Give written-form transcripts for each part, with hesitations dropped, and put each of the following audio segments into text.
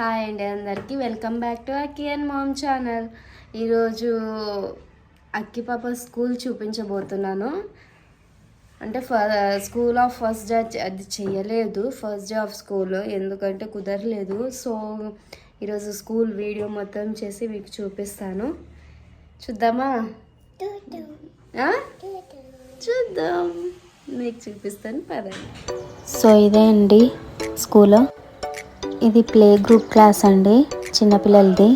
Hi అండి అందరికీ welcome back to Akki and mom channel. ఈరోజు అక్కి పాప స్కూల్ చూపించబోతున్నాను. అంటే స్కూల్ ఆఫ్ ఫస్ట్ డే అది చెయ్యలేదు, ఫస్ట్ డే ఆఫ్ స్కూల్, ఎందుకంటే కుదరలేదు. సో ఈరోజు స్కూల్ వీడియో మొత్తం చేసి మీకు చూపిస్తాను. చూద్దామా? చూద్దాం, మీకు చూపిస్తాను పదండి. సో ఇదే అండి స్కూల్. ఇది ప్లే గ్రూప్ క్లాస్ అండి, చిన్నపిల్లలది.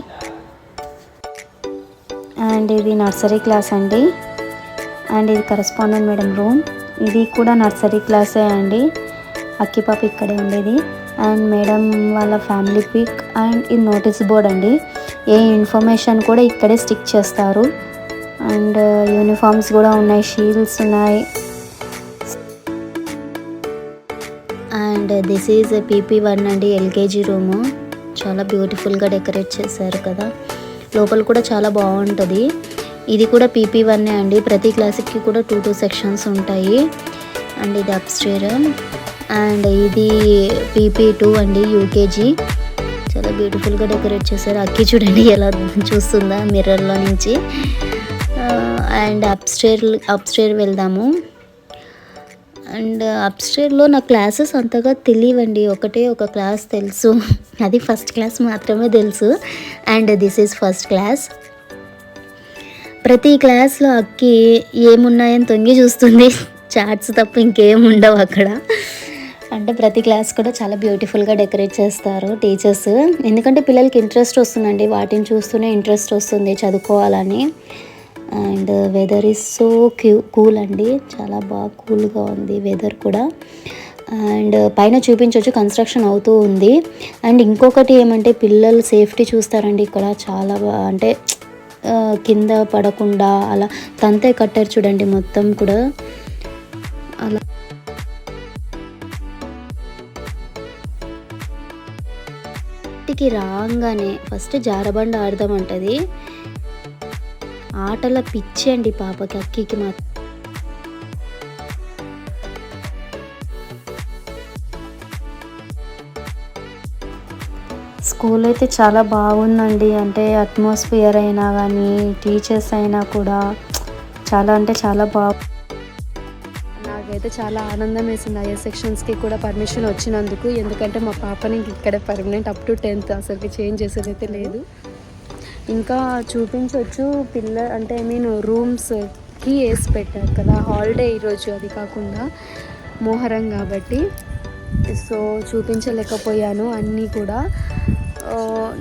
అండ్ ఇది నర్సరీ క్లాస్ అండి. అండ్ ఇది కరెస్పాండెంట్ మేడం రూమ్. ఇది కూడా నర్సరీ క్లాసే అండి. అక్కి పాప ఇక్కడే ఉండేది. అండ్ మేడం వాళ్ళ ఫ్యామిలీ పిక్. అండ్ ఇది నోటీస్ బోర్డ్ అండి. ఏ ఇన్ఫర్మేషన్ కూడా ఇక్కడే స్టిక్ చేస్తారు. అండ్ యూనిఫామ్స్ కూడా ఉన్నాయి, షీల్డ్స్ ఉన్నాయి. అండ్ దిస్ ఈజ్ PP1 అండి, LKG రూము. చాలా బ్యూటిఫుల్గా డెకరేట్ చేశారు కదా. లోపల కూడా చాలా బాగుంటుంది. ఇది కూడా PP1 అండి. ప్రతి క్లాస్కి కూడా 2 సెక్షన్స్ ఉంటాయి. అండ్ ఇది అప్స్టేర్. అండ్ ఇది PP2 అండి, UKG. చాలా బ్యూటిఫుల్గా డెకరేట్ చేశారు. అక్కి చూడండి ఎలా చూస్తుందా మిర్రర్లో నుంచి. అండ్ అప్స్టేర్ వెళ్దాము. అండ్ అప్స్టేర్లో నా క్లాసెస్ అంతగా తెలియవండి. ఒక క్లాస్ తెలుసు, అది ఫస్ట్ క్లాస్ మాత్రమే తెలుసు. And this is first class. ప్రతి క్లాస్లో అక్కి ఏమున్నాయని తొంగి చూస్తుంది, చార్ట్స్ తప్ప ఇంకేం ఉండవు అక్కడ. అంటే ప్రతి క్లాస్ కూడా చాలా బ్యూటిఫుల్గా డెకరేట్ చేస్తారు టీచర్స్. ఎందుకంటే పిల్లలకి ఇంట్రెస్ట్ వస్తుందండి, వాటిని చూస్తూనే ఇంట్రెస్ట్ వస్తుంది చదువుకోవాలని. And weather is so cool అండి, చాలా బాగా కూల్గా ఉంది వెదర్ కూడా. అండ్ పైన చూపించవచ్చు, కన్స్ట్రక్షన్ అవుతూ ఉంది. అండ్ ఇంకొకటి ఏమంటే పిల్లలు సేఫ్టీ చూస్తారండి ఇక్కడ. చాలా అంటే కింద పడకుండా అలా తంతే కట్టారు చూడండి మొత్తం కూడా. అలా ఇంటికి రాగానే ఫస్ట్ జారబండ ఆడదామంటది. ఆటల పిచ్చి అండి పాపకి, అక్కికి మాత్రం. స్కూల్ అయితే చాలా బాగుందండి. అంటే అట్మాస్ఫియర్ అయినా కానీ టీచర్స్ అయినా కూడా చాలా అంటే చాలా నాకైతే చాలా ఆనందం వేసింది హైయర్ సెక్షన్స్కి కూడా పర్మిషన్ వచ్చినందుకు. ఎందుకంటే మా పాపని ఇక్కడ పర్మనెంట్ అప్ టు 10th అసలుకి చేంజ్ చేసేదైతే లేదు. ఇంకా చూపించవచ్చు అంటే రూమ్స్కి వేసి పెట్టారు కదా హాలిడే ఈరోజు, అది కాకుండా మొహరం కాబట్టి. సో చూపించలేకపోయాను అన్నీ కూడా.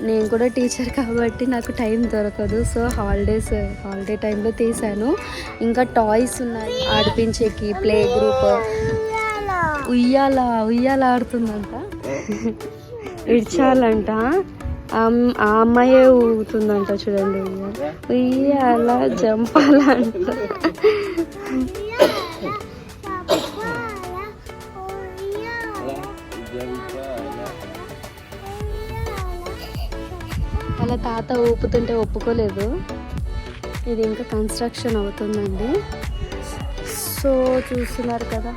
నేను కూడా టీచర్ కాబట్టి నాకు టైం దొరకదు. సో హాలిడే టైంలో తీసాను. ఇంకా టాయ్స్ ఉన్నాయి ఆడిపించేకి. ప్లే గ్రూప్, ఉయ్యాల ఆడుతుందంట, ఇడ్చాలంట. ఆ అమ్మాయే ఊగుతుందంట చూడండి. ఉయ్యాల జంపాలంట. అలా తాత ఊపుతుంటే ఒప్పుకోలేదు. ఇది ఇంకా కన్స్ట్రక్షన్ అవుతుందండి. సో చూస్తున్నారు కదా.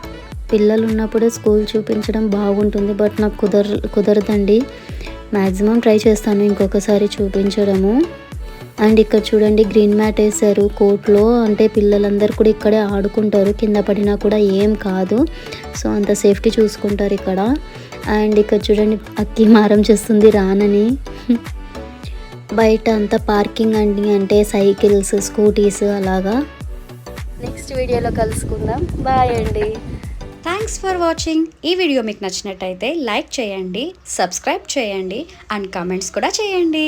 పిల్లలు ఉన్నప్పుడే స్కూల్ చూపించడం బాగుంటుంది, బట్ నాకు కుదరదండి. మ్యాక్సిమం ట్రై చేస్తాను ఇంకొకసారి చూపించడము. అండ్ ఇక్కడ చూడండి గ్రీన్ మ్యాట్ వేసారు కోర్ట్లో. అంటే పిల్లలందరూ కూడా ఇక్కడే ఆడుకుంటారు, కింద పడినా కూడా ఏం కాదు. సో అంత సేఫ్టీ చూసుకుంటారు ఇక్కడ. అండ్ ఇక్కడ చూడండి అక్కి మారం చేస్తుంది రానని. బయట అంతా పార్కింగ్ అండి, అంటే సైకిల్స్, స్కూటీస్ అలాగా. నెక్స్ట్ వీడియోలో కలుసుకుందాం. బాయ్ అండి. Thanks for watching. ఈ వీడియో మీకు నచ్చినట్టయితే లైక్ చేయండి, సబ్స్క్రైబ్ చేయండి అండ్ కామెంట్స్ కూడా చేయండి.